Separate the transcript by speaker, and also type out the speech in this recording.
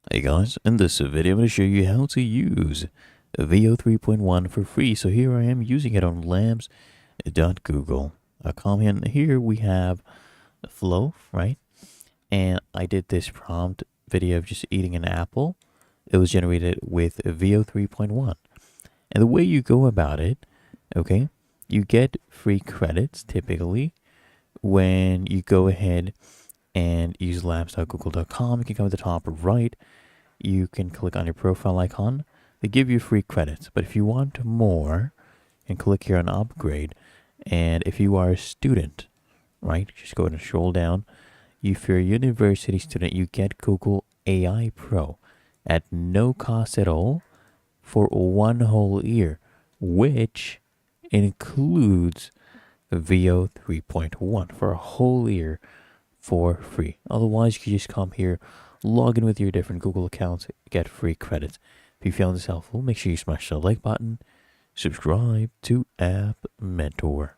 Speaker 1: Hey guys, in this video I'm going to show you how to use Veo 3.1 for free. So here I am using it on labs.google.com, and here we have the flow, right? And I did this prompt video of just eating an apple. It was generated with Veo 3.1. And the way you go about it, okay, you get free credits typically when you go ahead and use labs.google.com. You can come to the top right. You can click on your profile icon. They give you free credits, but if you want more, you can click here on upgrade. And if you are a student, right, just go ahead and scroll down. If you're a university student, you get Google AI Pro at no cost at all for 1 whole year, which includes Veo 3.1 for a whole year for free. Otherwise, you can just come here, log in with your different Google accounts, get free credits. If you found this helpful, make sure you smash the like button, subscribe to App Mentor.